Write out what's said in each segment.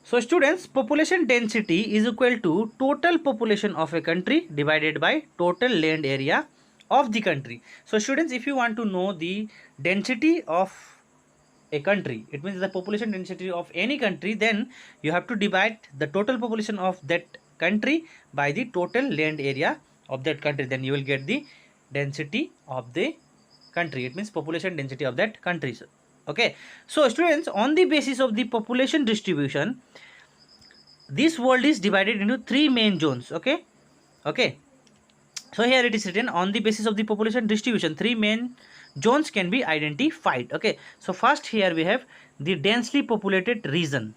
So students, population density is equal to total population of a country divided by total land area of the country. So students, if you want to know the density of a country, it means the population density of any country, then you have to divide the total population of that country by the total land area of that country, then you will get the density of the country. It means population density of that country. Okay, so students, on the basis of the population distribution, this world is divided into three main zones. Okay, so here it is written, on the basis of the population distribution, three main zones can be identified. Okay, so first here we have the densely populated regions.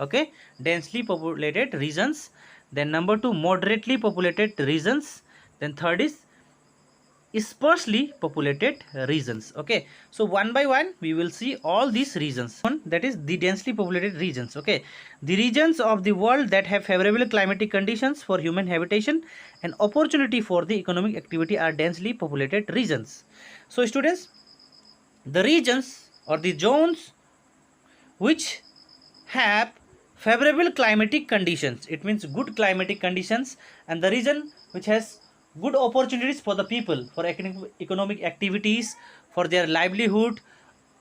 Okay, densely populated regions. Then number two, moderately populated regions. Then third is sparsely populated regions. Okay, so one by one we will see all these regions. One, that is the densely populated regions. Okay, the regions of the world that have favorable climatic conditions for human habitation and opportunity for the economic activity are densely populated regions. So students, the regions or the zones which have favorable climatic conditions, it means good climatic conditions, and the region which has good opportunities for the people for economic activities, for their livelihood,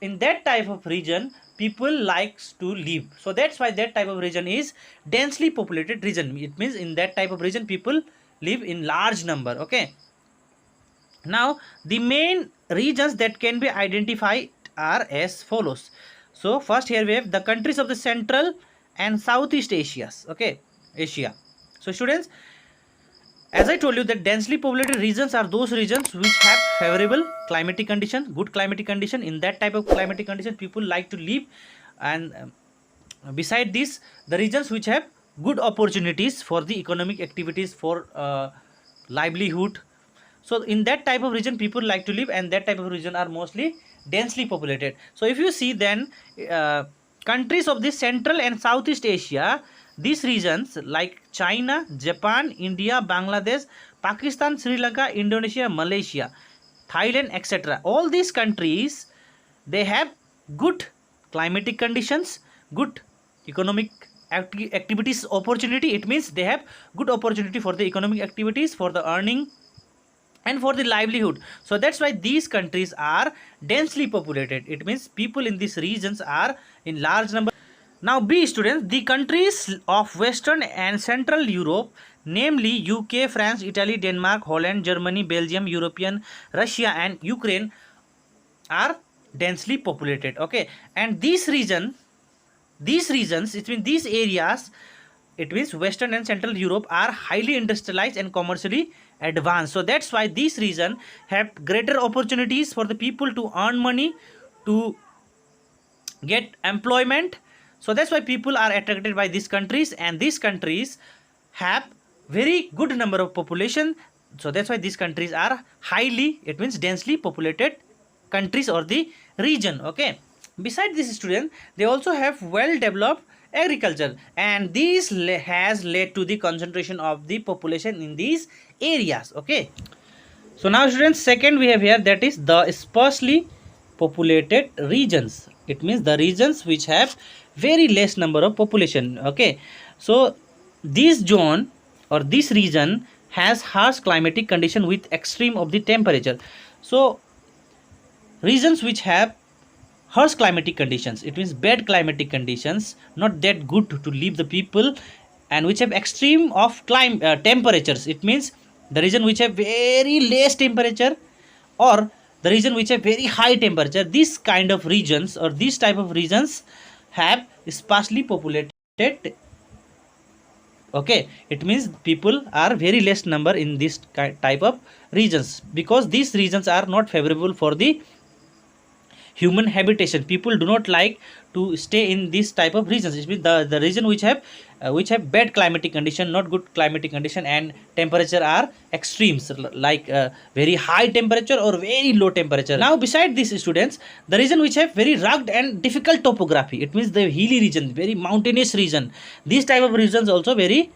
in that type of region people likes to live. So that's why that type of region is densely populated region. It means in that type of region people live in large number. Okay, now the main regions that can be identified are as follows. So first here we have the countries of the Central and Southeast Asia. Okay, Asia. So students, as I told you that densely populated regions are those regions which have favorable climatic condition, good climatic condition. In that type of climatic condition people like to live. And beside this, the regions which have good opportunities for the economic activities, for livelihood. So in that type of region people like to live, and that type of region are mostly densely populated. So if you see, then countries of the Central and Southeast Asia, these regions like China, Japan, India, Bangladesh, Pakistan, Sri Lanka, Indonesia, Malaysia, Thailand, etc., all these countries, they have good climatic conditions, good economic activities opportunity. It means they have good opportunity for the economic activities, for the earning and for the livelihood. So that's why these countries are densely populated. It means people in these regions are in large number. Now B students, the countries of Western and Central Europe, namely UK, France, Italy, Denmark, Holland, Germany, Belgium, European, Russia and Ukraine are densely populated. Okay, and these regions, it means these areas, it means Western and Central Europe, are highly industrialized and commercially advanced. So that's why these regions have greater opportunities for the people to earn money, to get employment. So that's why people are attracted by these countries, and these countries have very good number of population. So that's why these countries are highly, it means densely populated countries or the region. Okay, besides this student, they also have well developed agriculture, and this has led to the concentration of the population in these areas. Okay, so now students, second we have here, that is the sparsely populated regions. It means the regions which have very less number of population. Okay, so this zone or this region has harsh climatic condition with extreme of the temperature. So regions which have harsh climatic conditions, it means bad climatic conditions, not that good to live the people, and which have extreme of temperatures, it means the region which have very less temperature or the region which have very high temperature, this kind of regions or these type of regions have sparsely populated. Okay, it means people are very less number in this type of regions, because these regions are not favorable for the human habitation. People do not like to stay in this type of regions. It means the region which have bad climatic condition, not good climatic condition, and temperature are extremes, like very high temperature or very low temperature. Now beside these students, the region which have very rugged and difficult topography, it means the hilly region, very mountainous region, these type of regions also very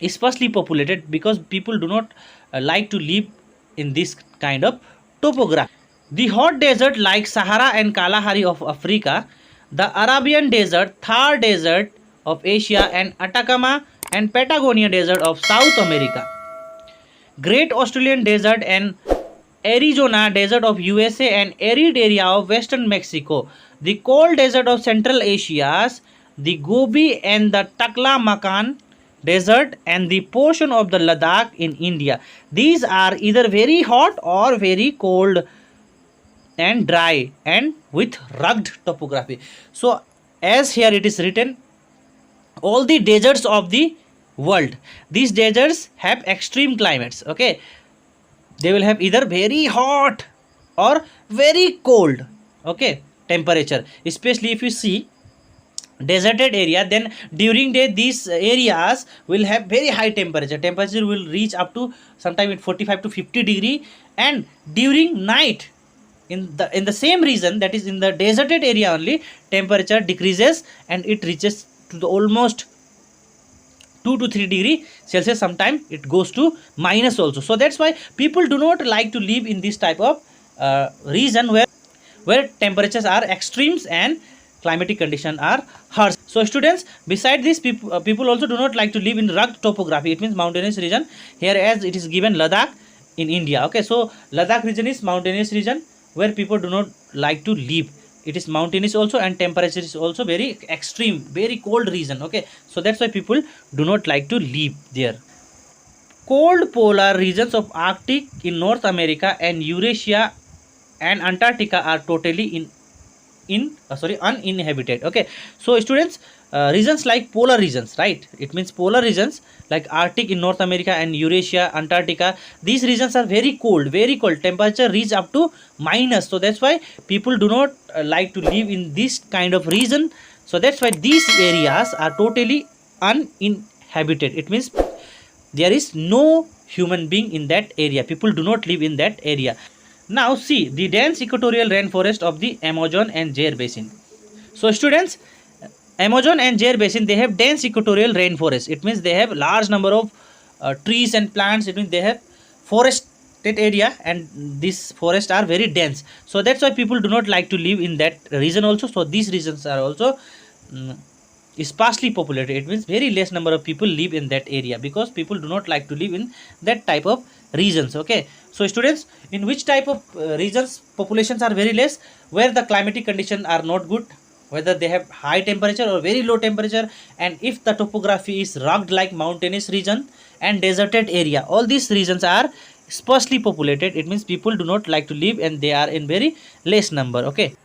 sparsely populated, because people do not like to live in this kind of topography. The hot desert like Sahara and Kalahari of Africa, the Arabian Desert, Thar Desert of Asia, and Atacama and Patagonia Desert of South America. Great Australian Desert and Arizona Desert of USA and arid area of western Mexico. The cold desert of Central Asia, the Gobi and the Taklamakan Desert, and the portion of the Ladakh in India. These are either very hot or very cold and dry and with rugged topography. So as here it is written, all the deserts of the world, these deserts have extreme climates. Okay, they will have either very hot or very cold, okay, temperature. Especially if you see deserted area, then during day these areas will have very high temperature will reach up to sometime at 45 to 50 degree, and during night in the same region, that is in the deserted area only, temperature decreases and it reaches to the almost 2 to 3 degree Celsius. Sometimes it goes to minus also. So that's why people do not like to live in this type of region where temperatures are extremes and climatic conditions are harsh. So students, beside this, people also do not like to live in rugged topography. It means mountainous region. Here as it is given Ladakh in India. Okay, so Ladakh region is mountainous region where people do not like to live. It is mountainous also, and temperature is also very extreme, very cold region. Okay, so that's why people do not like to live there. Cold polar regions of Arctic in North America and Eurasia and Antarctica are totally uninhabited. Okay, so students, regions like polar regions, right? It means polar regions like Arctic in North America and Eurasia, Antarctica, these regions are very cold, temperature reach up to minus. So that's why people do not like to live in this kind of region. So that's why these areas are totally uninhabited. It means there is no human being in that area. People do not live in that area. Now see the dense equatorial rainforest of the Amazon and Zaire basin. So students, Amazon and Zaire basin, they have dense equatorial rainforest. It means they have large number of trees and plants. It means they have forested area, and these forests are very dense. So that's why people do not like to live in that region also. So these regions are also sparsely populated. It means very less number of people live in that area because people do not like to live in that type of regions. Okay, so students, in which type of regions populations are very less? Where the climatic conditions are not good, whether they have high temperature or very low temperature, and if the topography is rugged like mountainous region and deserted area, all these regions are sparsely populated. It means people do not like to live and they are in very less number. Okay,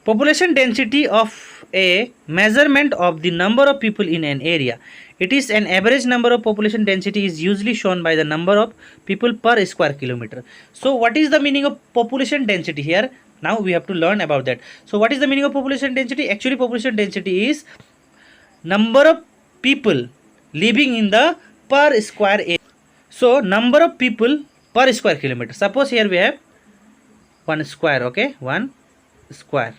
population density of a measurement of the number of people in an area. It is an average number of population density is usually shown by the number of people per square kilometer. So what is the meaning of population density here? Now we have to learn about that. So what is the meaning of population density? Actually population density is number of people living in the per square area. So number of people per square kilometer. Suppose here we have 1 square, okay, 1 square.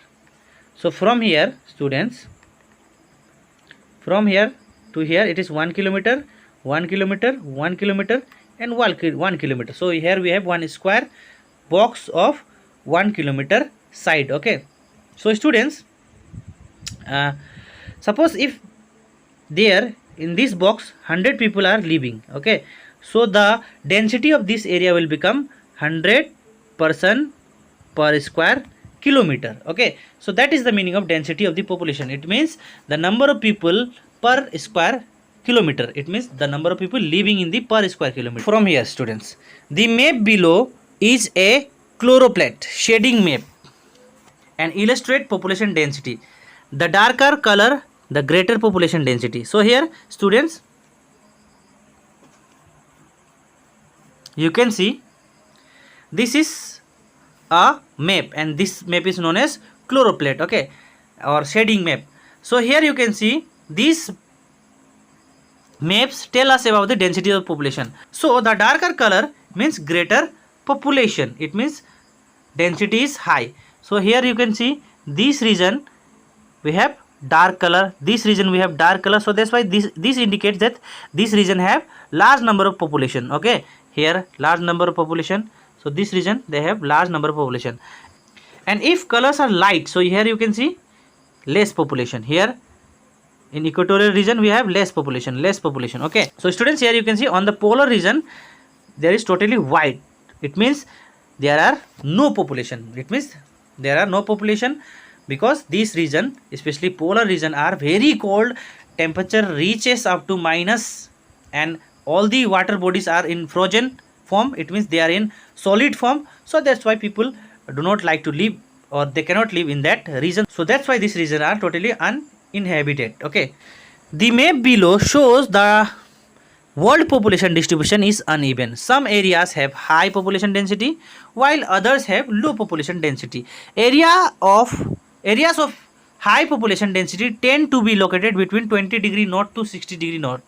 So from here students, from here to here it is 1 kilometer, 1 kilometer, 1 kilometer and 1 kilometer. So here we have 1 square box of 1 kilometer side. Okay, so students, suppose if there in this box 100 people are living, okay, so the density of this area will become 100 person per square kilometer. Okay, so that is the meaning of density of the population. It means the number of people per square kilometer. It means the number of people living in the per square kilometer. From here students, the map below is a choropleth shading map and illustrate population density. The darker color, the greater population density. So here students, you can see this is a map and this map is known as choropleth, okay, or shading map. So here you can see these maps tell us about the density of population. So the darker color means greater population. It means density is high. So here you can see this region we have dark color, this region we have dark color. So that's why this indicates that this region have large number of population. Okay, here large number of population. So this region they have large number of population. And if colors are light, so here you can see less population. Here in equatorial region we have less population. Okay, so students, here you can see on the polar region there is totally white. It means there are no population. It means there are no population because this region, especially polar region, are very cold. Temperature reaches up to minus, and all the water bodies are in frozen form. It means they are in solid form. So that's why people do not like to live, or they cannot live in that region. So that's why this region are totally uninhabited. Okay, the map below shows the world population distribution is uneven. Some areas have high population density while others have low population density. Areas of high population density tend to be located between 20° north to 60° north.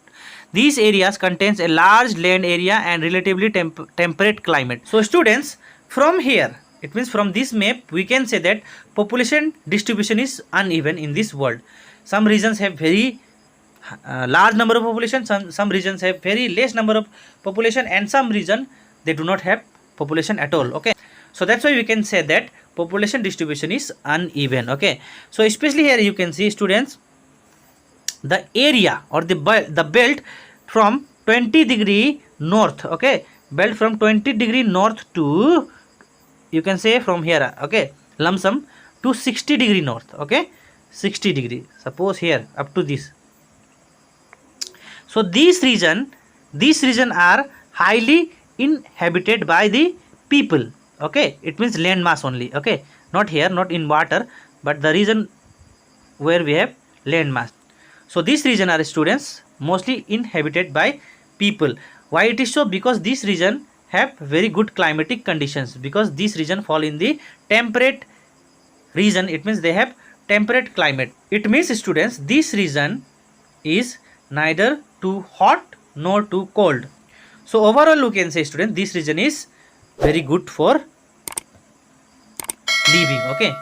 These areas contains a large land area and relatively temperate climate. So students, from here, it means from this map, we can say that population distribution is uneven in this world. Some regions have very large number of population, some regions have very less number of population, and some region they do not have population at all. Okay, so that's why we can say that population distribution is uneven. Okay, so especially here you can see, students, the area or the belt from 20° north. Okay, belt from 20° north to, you can say from here, okay, lump sum to 60° north. Okay, 60°, suppose here up to this. So these region are highly inhabited by the people. Okay, it means land mass only. Okay, not here, not in water, but the region where we have land mass. So this region are, students, mostly inhabited by people. Why it is so? Because this region have very good climatic conditions, because this region fall in the temperate region. It means they have temperate climate. It means, students, this region is neither too hot nor too cold. So overall we can say, students, this region is very good for living. Okay,